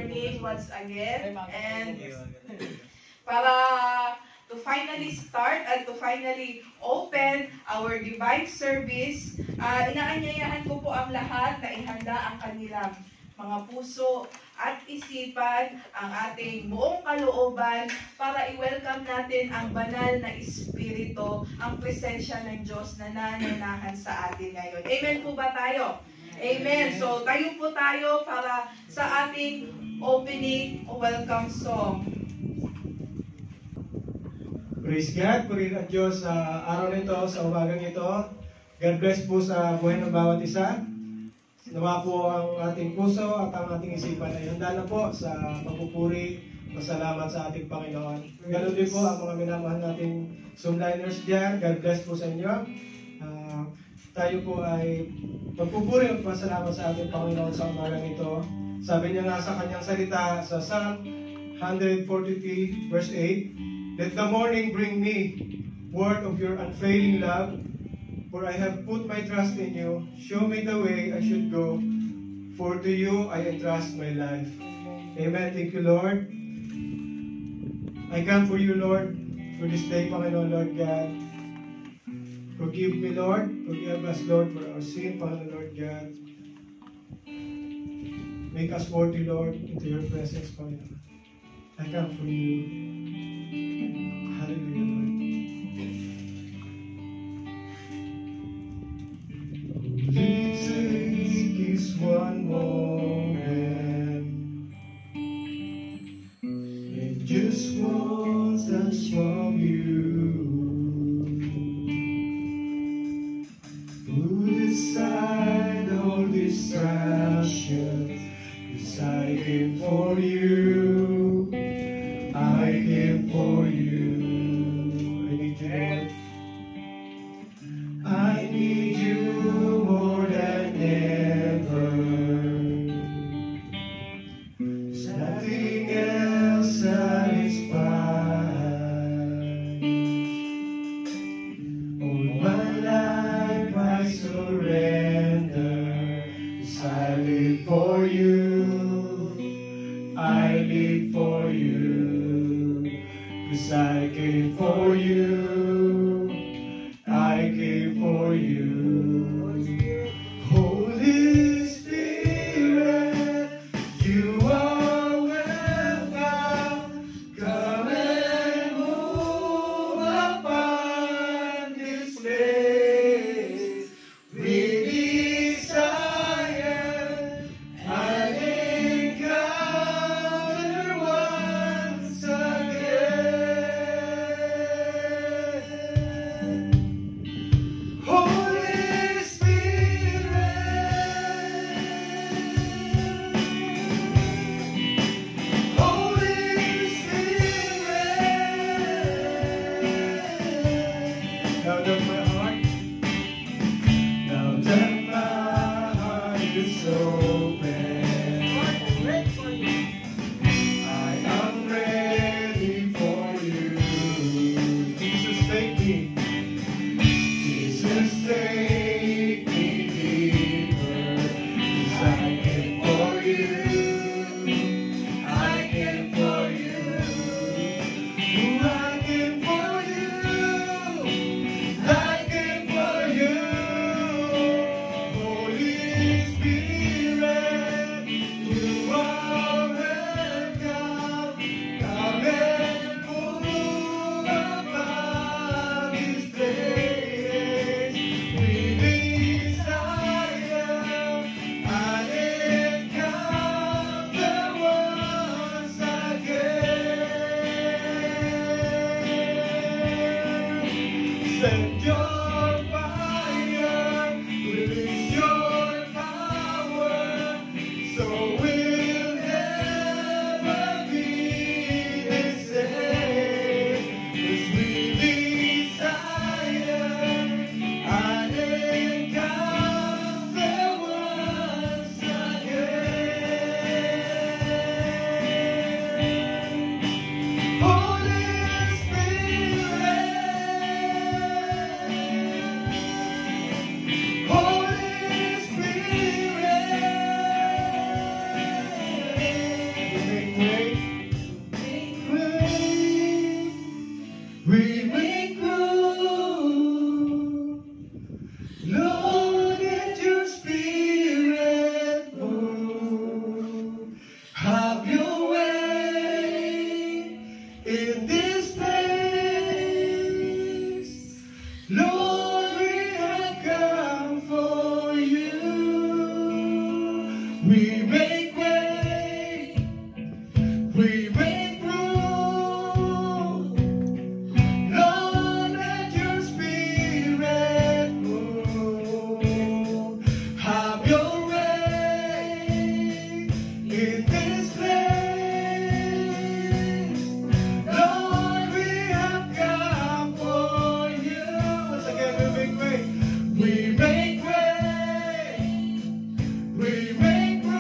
name once again. And para to finally start and to finally open our divine service, inaanyayahan ko po ang lahat na ihanda ang kanilang mga puso at isipan, ang ating buong kalooban para i-welcome natin ang banal na Espiritu, ang presensya ng Diyos na nananahan sa atin ngayon. Amen po ba tayo? Amen. So tayo po tayo para sa ating opening welcome song. Praise God, purihin ang Diyos sa araw nito, sa umagang ito. God bless po sa buhay ng bawat isa. Nawa po ang ating puso at ang ating isipan ay handa na po sa pagpupuri, pasalamat sa ating Panginoon. Ganun din po ang mga minamahal nating Zoomliners dyan. God bless po sa inyo. Tayo po ay pagpupuri at pasalamat sa ating Panginoon sa umagang ito. Sabi niya nga sa kanyang salita sa Psalm 143 verse 8, "Let the morning bring me word of your unfailing love, for I have put my trust in you. Show me the way I should go, for to you I entrust my life." Amen. Thank you, Lord. I come for you, Lord, for this day, Panginoon, Lord God. Forgive me, Lord. Forgive us, Lord, for our sin, Panginoon, Lord God. Make us worthy, Lord, into your presence, Panginoon. I come for you. Hallelujah, Lord. Please take this one moment. It just wants us from you. Put aside all distractions, 'cause I came for you. I came for you. I need you, Lord. I need you more than ever. There's nothing else satisfies. All my life I surrender. 'Cause I live for you. I live for you. 'Cause I came for you. I came for you. Holy Spirit, you are welcome. Come and move upon this place. We desire an encounter once again. Holy Spirit, Holy Spirit. Now that my heart, now that my heart is open, I am ready for you. Jesus, take me. Jesus, take me deeper, 'cause I came for you. I came for you. I came for you. I came for you. Holy Spirit, you are welcome. Come and move upon this place. We desire an encounter once again. Send your fire, release your power, so we'll never be the same. 'Cause we desire an encounter once again. Holy Spirit, Holy Spirit. We make way, we make room. Lord, let your spirit move. Have your way in this place. Lord, we have come for you. Once again, we make way. We make way. We make room.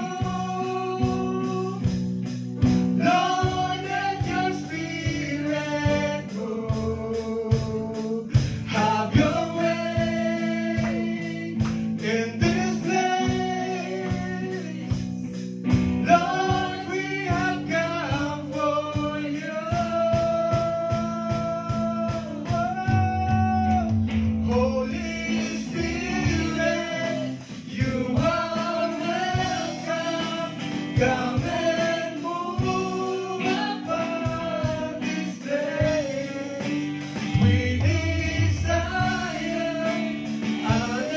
Lord, let your spirit move. Have your way in this place. Lord, we have come for you. Holy Spirit, you are welcome. Come and move upon this place. We desire an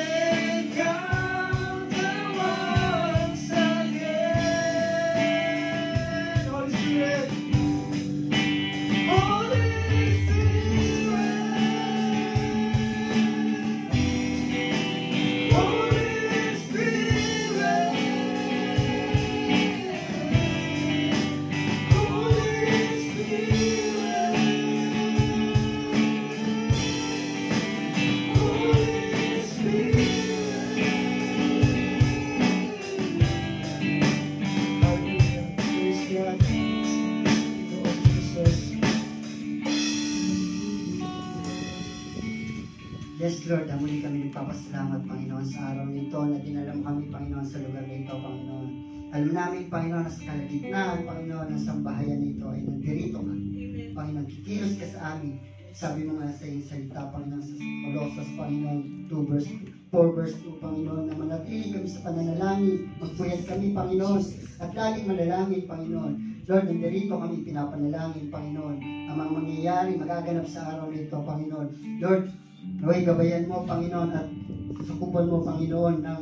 encounter once again. Holy Spirit, Holy Spirit, Holy Spirit, Holy Spirit, Hallelujah. Praise God. Lord Jesus. Yes, Lord, muli kami nagpapasalamat, Panginoon, sa araw nito na dinala mo kami, Panginoon, sa lugar na ito, Panginoon. Alam namin, Panginoon, na sa kalagitnaan, Panginoon, ng sambahayan nito ay nandirito ka. Panginoon, kikilos ka sa amin. Sabi mo nga sa iyong salita, Panginoon, sa Colossus, Panginoon, 4 verse 2, Panginoon, na manatili kami sa pananalangin, magpuyat kami, Panginoon, at laging manalangin, Panginoon. Lord, nandirito kami pinapanalangin, Panginoon, ang mga mangyayari, magaganap sa araw nito, Panginoon. Lord, naway gabayan mo, Panginoon, at sukupan mo, Panginoon, ng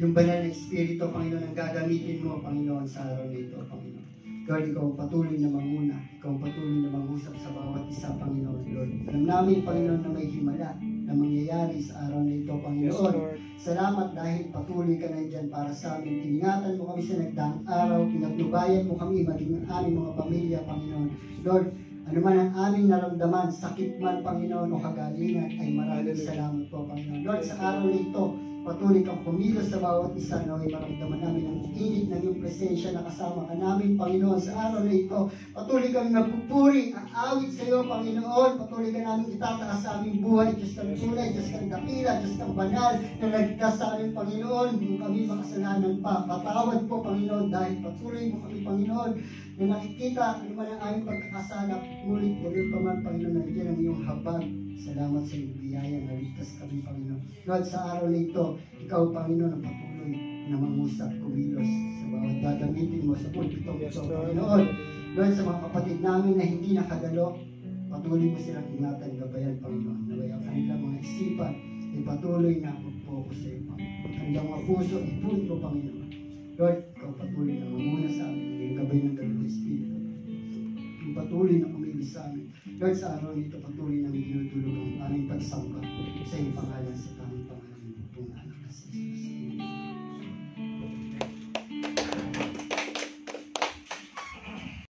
yung banal na Espiritu, Panginoon, ang gagamitin mo, Panginoon, sa araw nito, Panginoon. Lord, ikaw ang patuloy na manguna, ikaw ang patuloy na mangusap sa bawat isa, Panginoon, Lord. Alam namin, Panginoon, na may himala na mangyayari sa araw na ito, Yes, Panginoon. Lord. Salamat dahil patuloy ka nandyan para sa amin. Tiningatan mo kami sa nagdaang araw, pinagnubayan mo kami, maging ang aming mga pamilya, Panginoon. Lord, ano man ang aming naramdaman, sakit man, Panginoon, o kagalingan, ay maraming salamat po, Panginoon. Lord, sa araw na ito, patuloy kang kumilos sa bawat isa, naway maramdaman namin ang init ng iyong presensya na kasama ka namin, Panginoon, sa araw na ito. Patuloy kami magpupuri ang awit sa iyo, Panginoon. Patuloy ka namin itataas sa aming buhay. Diyos kang tunay, Diyos kang dakila, Diyos kang banal, na nagkas sa aming Panginoon. Kung kami makasalanan pa, patawad po, Panginoon, dahil patuloy mo kami, Panginoon, na nakikita ano man ang aming pagkakasala, ulit-ulit pa man, Panginoon, nandiyan ang iyong habag. Salamat sa iyong biyaya na ligtas kami, Panginoon. Lord, sa araw na ito, ikaw, Panginoon, ang patuloy na mangusap, kumilos sa bawat gagamitin mo sa pulpitong Yes, ito, Lord. Panginoon. Lord, sa mga kapatid namin na hindi nakadalo, patuloy mo silang ingatan, gabayan, Panginoon. Naway ang kanilang mga isipan ay patuloy na mag-focus sa iyo, Panginoon. Ang kanilang mga puso ay puno, Panginoon. Lord, ikaw patuloy na mamuna sa amin, yung gabay ng Dalawang Espiritu. Yung patuloy na kumilos sa amin. Lord, sa araw nito, patuloy na dinudulog ang aming pagsamba sa iyong pangalan sa